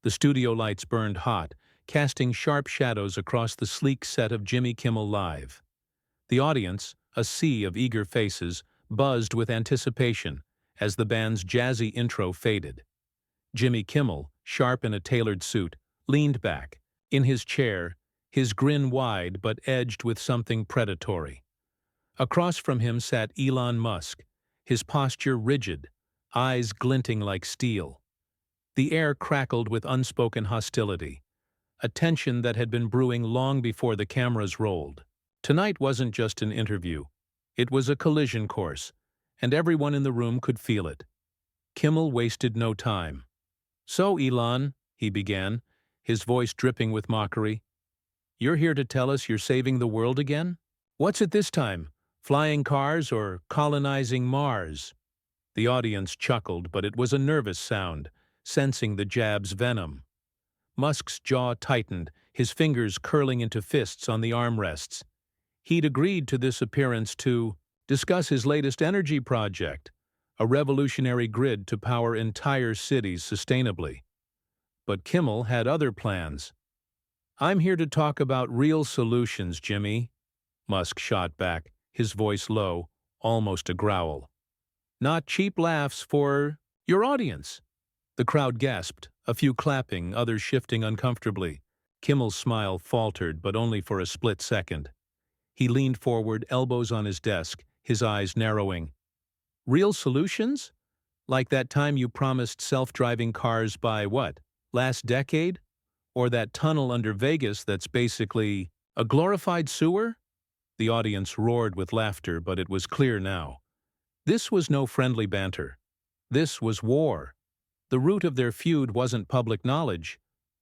The studio lights burned hot, casting sharp shadows across the sleek set of Jimmy Kimmel Live. The audience, a sea of eager faces, buzzed with anticipation as the band's jazzy intro faded. Jimmy Kimmel, sharp in a tailored suit, leaned back, in his chair, his grin wide but edged with something predatory. Across from him sat Elon Musk, his posture rigid, eyes glinting like steel. The air crackled with unspoken hostility, a tension that had been brewing long before the cameras rolled. Tonight wasn't just an interview. It was a collision course, and everyone in the room could feel it. Kimmel wasted no time. "So, Elon," he began, his voice dripping with mockery, "you're here to tell us you're saving the world again? What's it this time? Flying cars or colonizing Mars?" The audience chuckled, but it was a nervous sound, sensing the jab's venom. Musk's jaw tightened, his fingers curling into fists on the armrests. He'd agreed to this appearance to discuss his latest energy project, a revolutionary grid to power entire cities sustainably. But Kimmel had other plans. "I'm here to talk about real solutions, Jimmy," Musk shot back, his voice low, almost a growl. "Not cheap laughs for your audience." The crowd gasped, a few clapping, others shifting uncomfortably. Kimmel's smile faltered, but only for a split second. He leaned forward, elbows on his desk, his eyes narrowing. "Real solutions? Like that time you promised self-driving cars by what? Last decade? Or that tunnel under Vegas that's basically a glorified sewer?" The audience roared with laughter, but it was clear now. This was no friendly banter. This was war. The root of their feud wasn't public knowledge,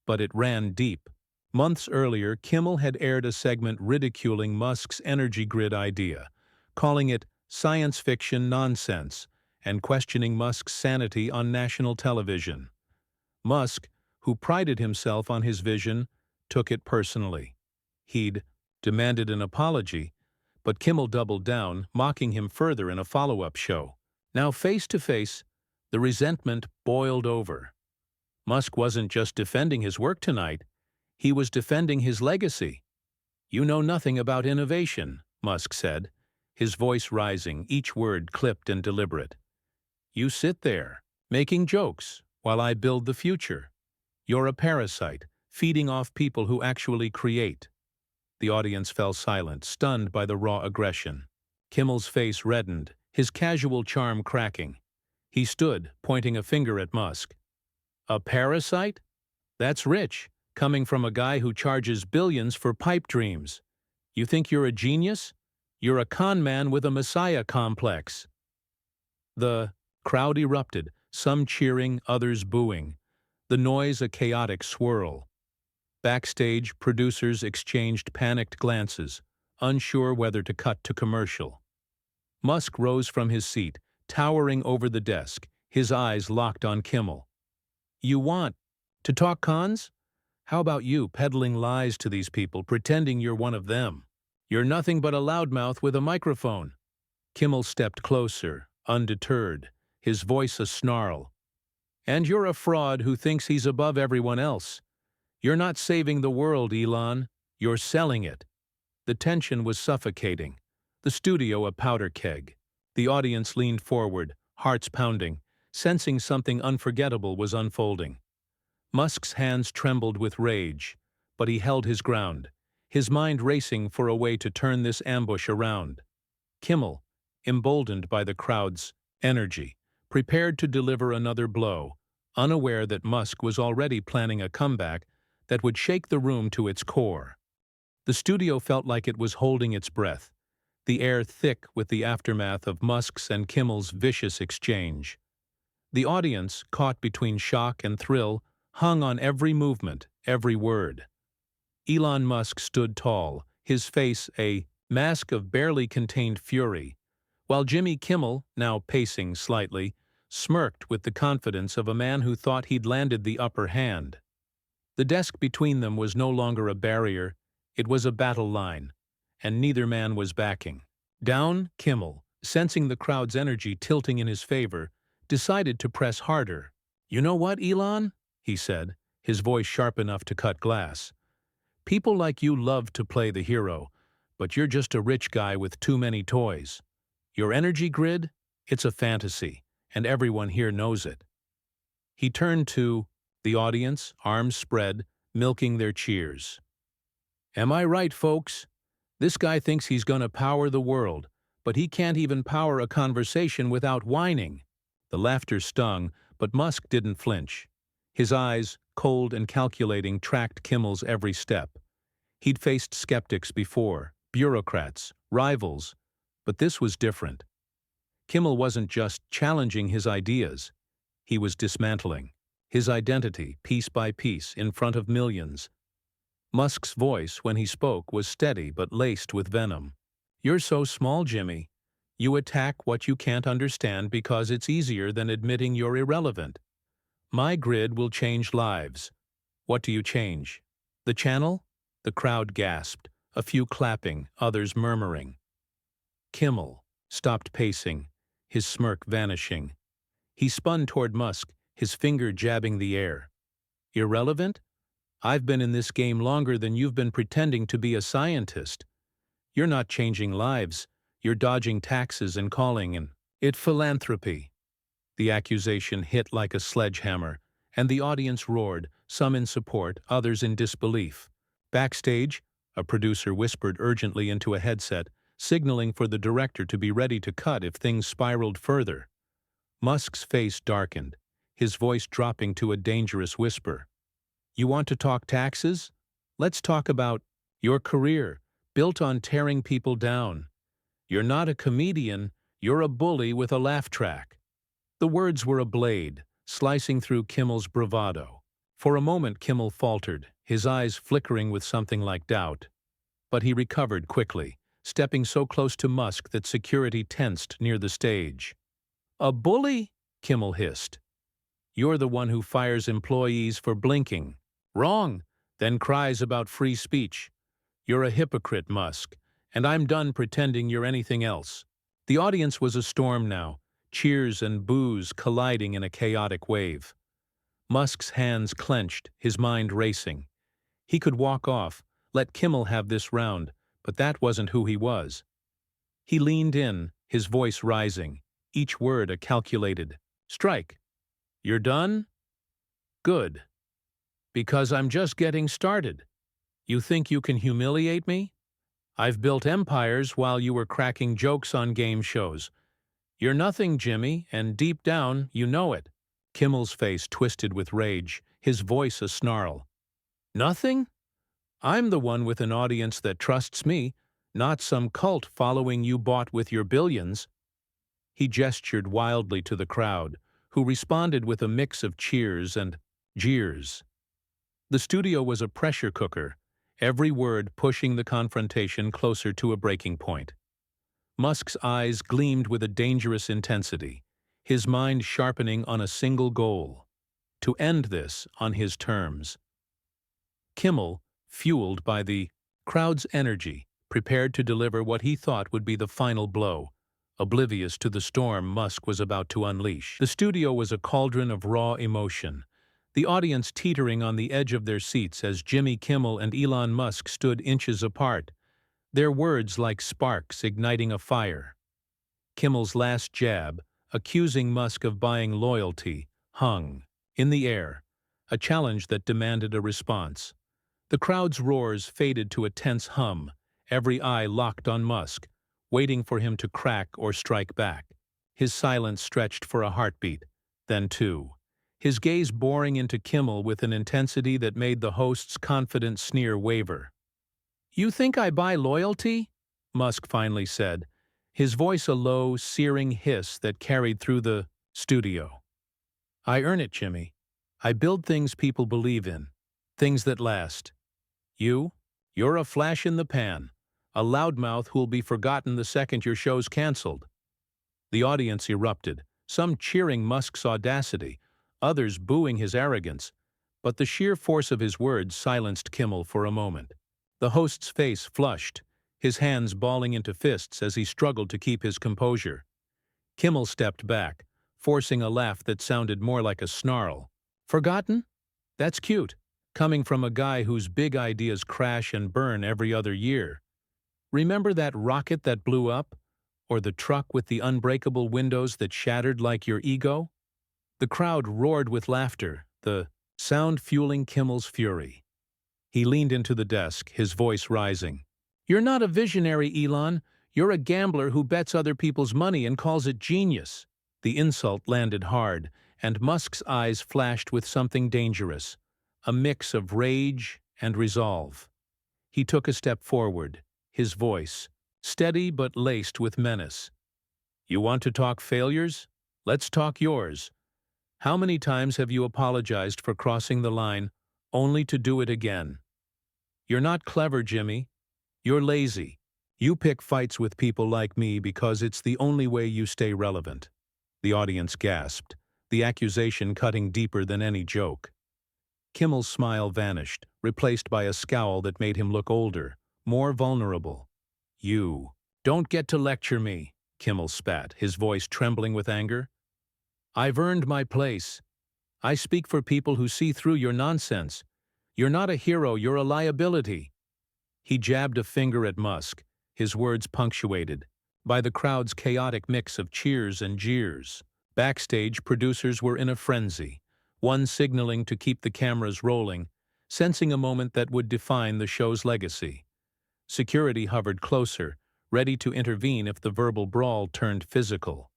but it ran deep. Months earlier, Kimmel had aired a segment ridiculing Musk's energy grid idea, calling it science fiction nonsense, and questioning Musk's sanity on national television. Musk, who prided himself on his vision, took it personally. He'd demanded an apology, but Kimmel doubled down, mocking him further in a follow-up show. Now face to face, the resentment boiled over. Musk wasn't just defending his work tonight, he was defending his legacy. "You know nothing about innovation," Musk said, his voice rising, each word clipped and deliberate. "You sit there, making jokes, while I build the future. You're a parasite, feeding off people who actually create." The audience fell silent, stunned by the raw aggression. Kimmel's face reddened, his casual charm cracking. He stood, pointing a finger at Musk. "A parasite? That's rich, coming from a guy who charges billions for pipe dreams. You think you're a genius? You're a con man with a messiah complex." The crowd erupted, some cheering, others booing. The noise a chaotic swirl. Backstage, producers exchanged panicked glances, unsure whether to cut to commercial. Musk rose from his seat, towering over the desk, his eyes locked on Kimmel. "You want to talk cons? How about you peddling lies to these people, pretending you're one of them? You're nothing but a loudmouth with a microphone." Kimmel stepped closer, undeterred, his voice a snarl. "And you're a fraud who thinks he's above everyone else. You're not saving the world, Elon. You're selling it." The tension was suffocating, the studio a powder keg. The audience leaned forward, hearts pounding, sensing something unforgettable was unfolding. Musk's hands trembled with rage, but he held his ground, his mind racing for a way to turn this ambush around. Kimmel, emboldened by the crowd's energy, prepared to deliver another blow, unaware that Musk was already planning a comeback that would shake the room to its core. The studio felt like it was holding its breath, the air thick with the aftermath of Musk's and Kimmel's vicious exchange. The audience, caught between shock and thrill, hung on every movement, every word. Elon Musk stood tall, his face a mask of barely contained fury, while Jimmy Kimmel, now pacing slightly, smirked with the confidence of a man who thought he'd landed the upper hand. The desk between them was no longer a barrier, it was a battle line, and neither man was backing down. Kimmel, sensing the crowd's energy tilting in his favor, decided to press harder. "You know what, Elon?" he said, his voice sharp enough to cut glass. "People like you love to play the hero, but you're just a rich guy with too many toys. Your energy grid? It's a fantasy, and everyone here knows it." He turned to the audience, arms spread, milking their cheers. "Am I right, folks? This guy thinks he's gonna power the world, but he can't even power a conversation without whining." The laughter stung, but Musk didn't flinch. His eyes, cold and calculating, tracked Kimmel's every step. He'd faced skeptics before, bureaucrats, rivals, but this was different. Kimmel wasn't just challenging his ideas. He was dismantling his identity, piece by piece, in front of millions. Musk's voice, when he spoke, was steady but laced with venom. "You're so small, Jimmy. You attack what you can't understand because it's easier than admitting you're irrelevant. My grid will change lives." "What do you change? The channel?" The crowd gasped, a few clapping, others murmuring. Kimmel stopped pacing, his smirk vanishing. He spun toward Musk, his finger jabbing the air. "Irrelevant? I've been in this game longer than you've been pretending to be a scientist. You're not changing lives. You're dodging taxes and calling it philanthropy." The accusation hit like a sledgehammer, and the audience roared, some in support, others in disbelief. Backstage, a producer whispered urgently into a headset, signaling for the director to be ready to cut if things spiraled further. Musk's face darkened, his voice dropping to a dangerous whisper. "You want to talk taxes? Let's talk about your career, built on tearing people down. You're not a comedian, you're a bully with a laugh track." The words were a blade, slicing through Kimmel's bravado. For a moment Kimmel faltered, his eyes flickering with something like doubt. But he recovered quickly, stepping so close to Musk that security tensed near the stage. "A bully?" Kimmel hissed. "You're the one who fires employees for blinking." "Wrong," then cries about free speech. "You're a hypocrite, Musk, and I'm done pretending you're anything else." The audience was astorm now, cheers and boos colliding in a chaotic wave. Musk's hands clenched, his mind racing. He could walk off, let Kimmel have this round, but that wasn't who he was. He leaned in, his voice rising, each word a calculated strike. "You're done? Good. Because I'm just getting started. You think you can humiliate me? I've built empires while you were cracking jokes on game shows. You're nothing, Jimmy, and deep down, you know it." Kimmel's face twisted with rage, his voice a snarl. "Nothing? I'm the one with an audience that trusts me, not some cult following you bought with your billions." He gestured wildly to the crowd, who responded with a mix of cheers and jeers. The studio was a pressure cooker, every word pushing the confrontation closer to a breaking point. Musk's eyes gleamed with a dangerous intensity, his mind sharpening on a single goal: to end this on his terms. Kimmel, fueled by the crowd's energy, prepared to deliver what he thought would be the final blow, oblivious to the storm Musk was about to unleash. The studio was a cauldron of raw emotion, the audience teetering on the edge of their seats as Jimmy Kimmel and Elon Musk stood inches apart, their words like sparks igniting a fire. Kimmel's last jab, accusing Musk of buying loyalty, hung in the air, a challenge that demanded a response. The crowd's roars faded to a tense hum, every eye locked on Musk, waiting for him to crack or strike back. His silence stretched for a heartbeat, then two, his gaze boring into Kimmel with an intensity that made the host's confident sneer waver. "You think I buy loyalty?" Musk finally said, his voice a low, searing hiss that carried through the studio. "I earn it, Jimmy. I build things people believe in, things that last. You're a flash in the pan, a loudmouth who'll be forgotten the second your show's canceled." The audience erupted, some cheering Musk's audacity, others booing his arrogance, but the sheer force of his words silenced Kimmel for a moment. The host's face flushed, his hands balling into fists as he struggled to keep his composure. Kimmel stepped back, forcing a laugh that sounded more like a snarl. "Forgotten? That's cute, coming from a guy whose big ideas crash and burn every other year. Remember that rocket that blew up? Or the truck with the unbreakable windows that shattered like your ego? The crowd roared with laughter, the sound fueling Kimmel's fury. He leaned into the desk, his voice rising. "You're not a visionary, Elon. You're a gambler who bets other people's money and calls it genius." The insult landed hard, and Musk's eyes flashed with something dangerous, a mix of rage and resolve. He took a step forward, his voice steady but laced with menace. "You want to talk failures? Let's talk yours. How many times have you apologized for crossing the line, only to do it again? You're not clever, Jimmy. You're lazy. You pick fights with people like me because it's the only way you stay relevant." The audience gasped, the accusation cutting deeper than any joke. Kimmel's smile vanished, replaced by a scowl that made him look older, more vulnerable. "You don't get to lecture me," Kimmel spat, his voice trembling with anger. "I've earned my place. I speak for people who see through your nonsense. You're not a hero, you're a liability." He jabbed a finger at Musk, his words punctuated by the crowd's chaotic mix of cheers and jeers. Backstage, producers were in a frenzy, one signaling to keep the cameras rolling, sensing a moment that would define the show's legacy. Security hovered closer, ready to intervene if the verbal brawl turned physical.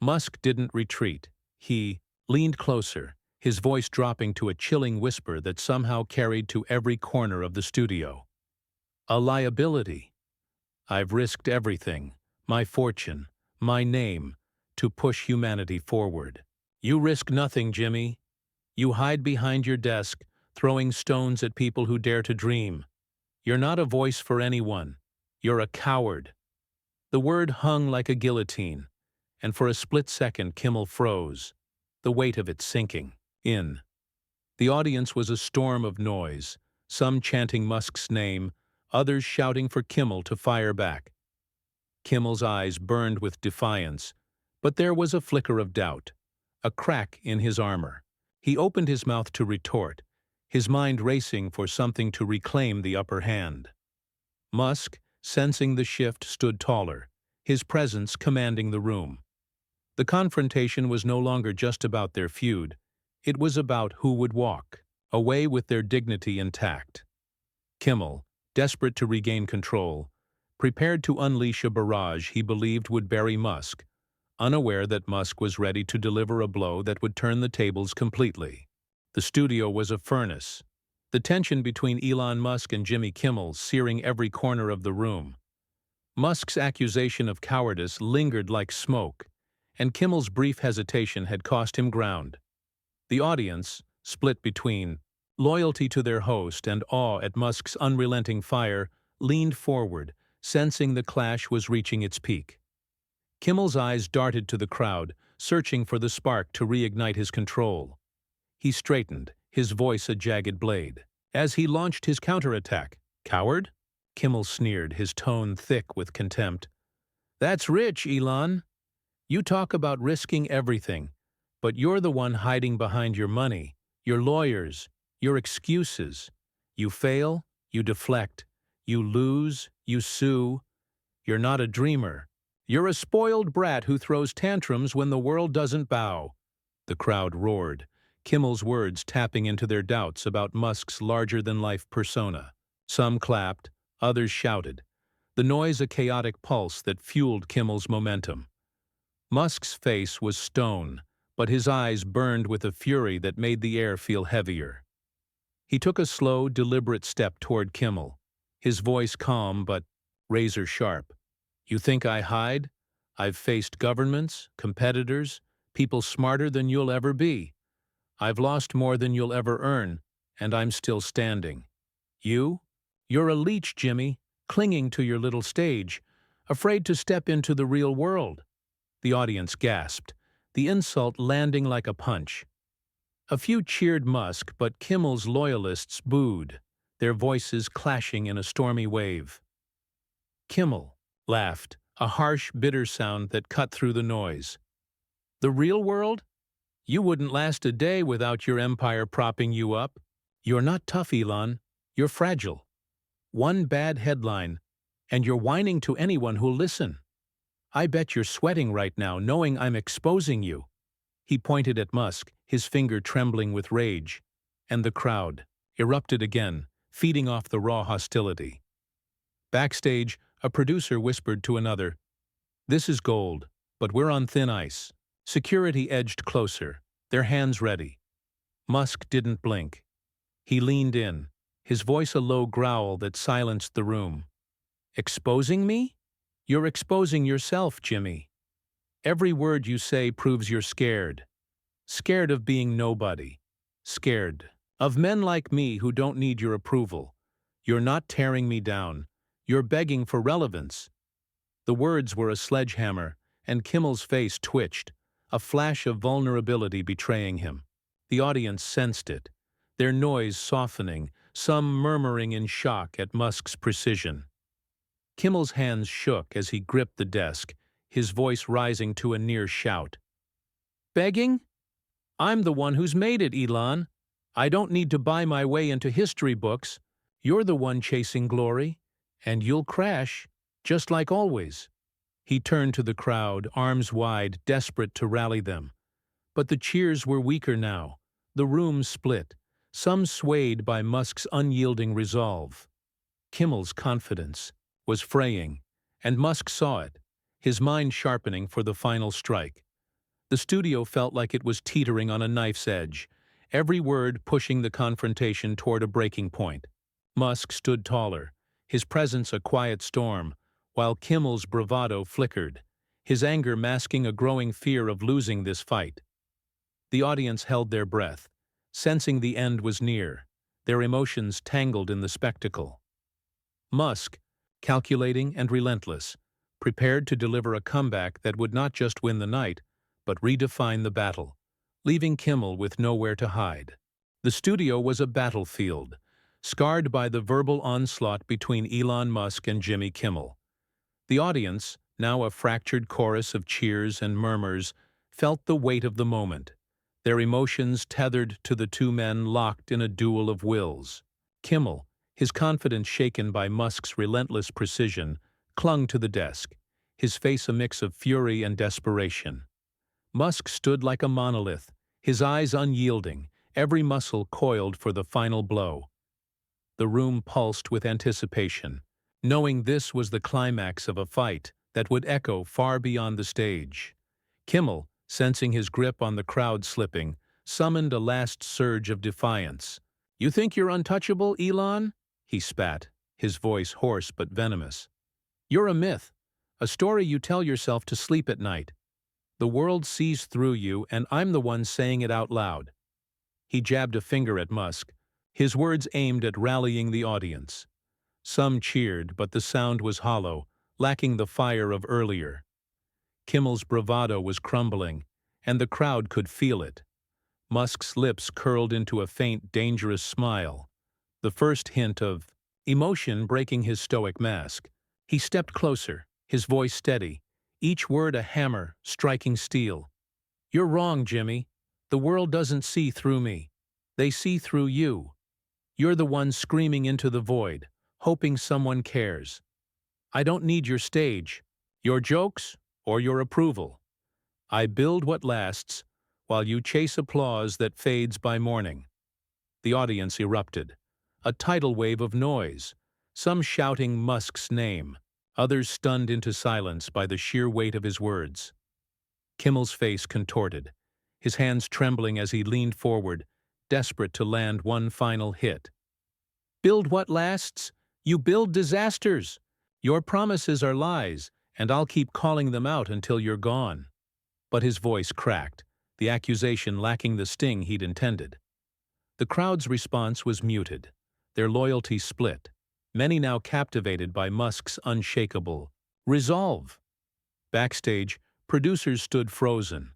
Musk didn't retreat. He leaned closer, his voice dropping to a chilling whisper that somehow carried to every corner of the studio. "A liability. I've risked everything, my fortune, my name, to push humanity forward. You risk nothing, Jimmy. You hide behind your desk, throwing stones at people who dare to dream. You're not a voice for anyone. You're a coward." The word hung like a guillotine, and for a split second Kimmel froze, the weight of it sinking in. The audience was a storm of noise, some chanting Musk's name, others shouting for Kimmel to fire back. Kimmel's eyes burned with defiance, but there was a flicker of doubt, a crack in his armor. He opened his mouth to retort, his mind racing for something to reclaim the upper hand. Musk, sensing the shift, stood taller, his presence commanding the room. The confrontation was no longer just about their feud, it was about who would walk away with their dignity intact. Kimmel, desperate to regain control, prepared to unleash a barrage he believed would bury Musk, unaware that Musk was ready to deliver a blow that would turn the tables completely. The studio was a furnace, the tension between Elon Musk and Jimmy Kimmel searing every corner of the room. Musk's accusation of cowardice lingered like smoke, and Kimmel's brief hesitation had cost him ground. The audience, split between loyalty to their host and awe at Musk's unrelenting fire, leaned forward, sensing the clash was reaching its peak. Kimmel's eyes darted to the crowd, searching for the spark to reignite his control. He straightened, his voice a jagged blade. As he launched his counterattack, "Coward?" Kimmel sneered, his tone thick with contempt. "That's rich, Elon. You talk about risking everything, but you're the one hiding behind your money, your lawyers, your excuses. You fail, you deflect, you lose, you sue. You're not a dreamer. You're a spoiled brat who throws tantrums when the world doesn't bow." The crowd roared, Kimmel's words tapping into their doubts about Musk's larger-than-life persona. Some clapped, others shouted, the noise a chaotic pulse that fueled Kimmel's momentum. Musk's face was stone, but his eyes burned with a fury that made the air feel heavier. He took a slow, deliberate step toward Kimmel, his voice calm but razor-sharp. "You think I hide? I've faced governments, competitors, people smarter than you'll ever be. I've lost more than you'll ever earn, and I'm still standing. You? You're a leech, Jimmy, clinging to your little stage, afraid to step into the real world." The audience gasped, the insult landing like a punch. A few cheered Musk, but Kimmel's loyalists booed, their voices clashing in a stormy wave. Kimmel laughed, a harsh, bitter sound that cut through the noise. "The real world? You wouldn't last a day without your empire propping you up. You're not tough, Elon. You're fragile. One bad headline, and you're whining to anyone who'll listen. I bet you're sweating right now, knowing I'm exposing you." He pointed at Musk, his finger trembling with rage. And the crowd erupted again, feeding off the raw hostility. Backstage, a producer whispered to another, "This is gold, but we're on thin ice." Security edged closer, their hands ready. Musk didn't blink. He leaned in, his voice a low growl that silenced the room. "Exposing me? You're exposing yourself, Jimmy. Every word you say proves you're scared. Scared of being nobody. Scared of men like me who don't need your approval. You're not tearing me down. You're begging for relevance." The words were a sledgehammer, and Kimmel's face twitched, a flash of vulnerability betraying him. The audience sensed it, their noise softening, some murmuring in shock at Musk's precision. Kimmel's hands shook as he gripped the desk, his voice rising to a near shout. "Begging? I'm the one who's made it, Elon. I don't need to buy my way into history books. You're the one chasing glory, and you'll crash, just like always." He turned to the crowd, arms wide, desperate to rally them. But the cheers were weaker now. The room split, some swayed by Musk's unyielding resolve. Kimmel's confidence was fraying, and Musk saw it, his mind sharpening for the final strike. The studio felt like it was teetering on a knife's edge, every word pushing the confrontation toward a breaking point. Musk stood taller, his presence a quiet storm, while Kimmel's bravado flickered, his anger masking a growing fear of losing this fight. The audience held their breath, sensing the end was near, their emotions tangled in the spectacle. Musk, calculating and relentless, prepared to deliver a comeback that would not just win the night, but redefine the battle, leaving Kimmel with nowhere to hide. The studio was a battlefield, scarred by the verbal onslaught between Elon Musk and Jimmy Kimmel. The audience, now a fractured chorus of cheers and murmurs, felt the weight of the moment, their emotions tethered to the two men locked in a duel of wills. Kimmel, his confidence shaken by Musk's relentless precision, clung to the desk, his face a mix of fury and desperation. Musk stood like a monolith, his eyes unyielding, every muscle coiled for the final blow. The room pulsed with anticipation, knowing this was the climax of a fight that would echo far beyond the stage. Kimmel, sensing his grip on the crowd slipping, summoned a last surge of defiance. "You think you're untouchable, Elon?" he spat, his voice hoarse but venomous. "You're a myth, a story you tell yourself to sleep at night. The world sees through you, and I'm the one saying it out loud." He jabbed a finger at Musk, his words aimed at rallying the audience. Some cheered, but the sound was hollow, lacking the fire of earlier. Kimmel's bravado was crumbling, and the crowd could feel it. Musk's lips curled into a faint, dangerous smile, the first hint of emotion breaking his stoic mask. He stepped closer, his voice steady, each word a hammer striking steel. "You're wrong, Jimmy. The world doesn't see through me. They see through you. You're the one screaming into the void, hoping someone cares. I don't need your stage, your jokes, or your approval. I build what lasts, while you chase applause that fades by morning." The audience erupted, a tidal wave of noise, some shouting Musk's name, others stunned into silence by the sheer weight of his words. Kimmel's face contorted, his hands trembling as he leaned forward, desperate to land one final hit. "Build what lasts? You build disasters! Your promises are lies, and I'll keep calling them out until you're gone." But his voice cracked, the accusation lacking the sting he'd intended. The crowd's response was muted, their loyalty split, many now captivated by Musk's unshakable resolve. Backstage, producers stood frozen,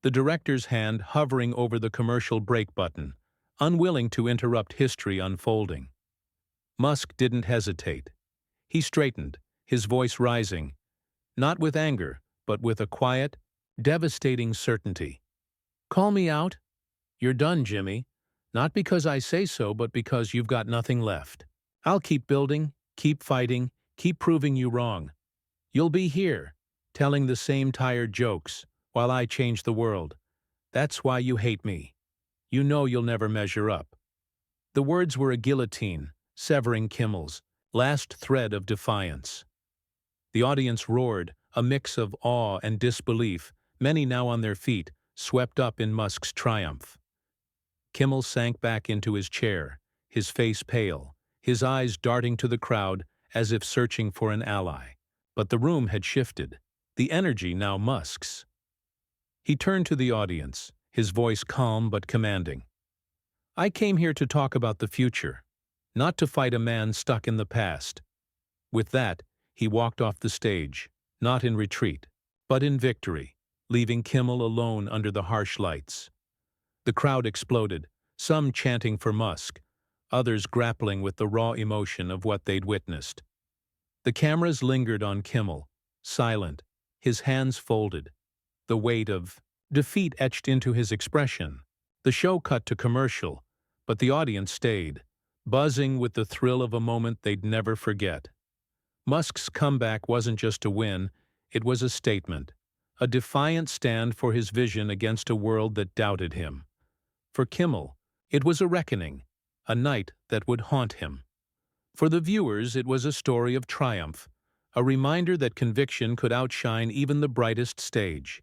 the director's hand hovering over the commercial break button, unwilling to interrupt history unfolding. Musk didn't hesitate. He straightened, his voice rising, not with anger, but with a quiet, devastating certainty. Call me out? You're done, Jimmy. Not because I say so, but because you've got nothing left. I'll keep building, keep fighting, keep proving you wrong. You'll be here, telling the same tired jokes, while I change the world. That's why you hate me. You know you'll never measure up. The words were a guillotine, severing Kimmel's last thread of defiance. The audience roared, a mix of awe and disbelief, many now on their feet, swept up in Musk's triumph. Kimmel sank back into his chair, his face pale, his eyes darting to the crowd as if searching for an ally. But the room had shifted, the energy now Musk's. He turned to the audience, his voice calm but commanding. I came here to talk about the future, not to fight a man stuck in the past. With that, he walked off the stage, not in retreat, but in victory, leaving Kimmel alone under the harsh lights. The crowd exploded, some chanting for Musk, others grappling with the raw emotion of what they'd witnessed. The cameras lingered on Kimmel, silent, his hands folded, the weight of defeat etched into his expression. The show cut to commercial, but the audience stayed, buzzing with the thrill of a moment they'd never forget. Musk's comeback wasn't just a win, it was a statement, a defiant stand for his vision against a world that doubted him. For Kimmel, it was a reckoning, a night that would haunt him. For the viewers, it was a story of triumph, a reminder that conviction could outshine even the brightest stage.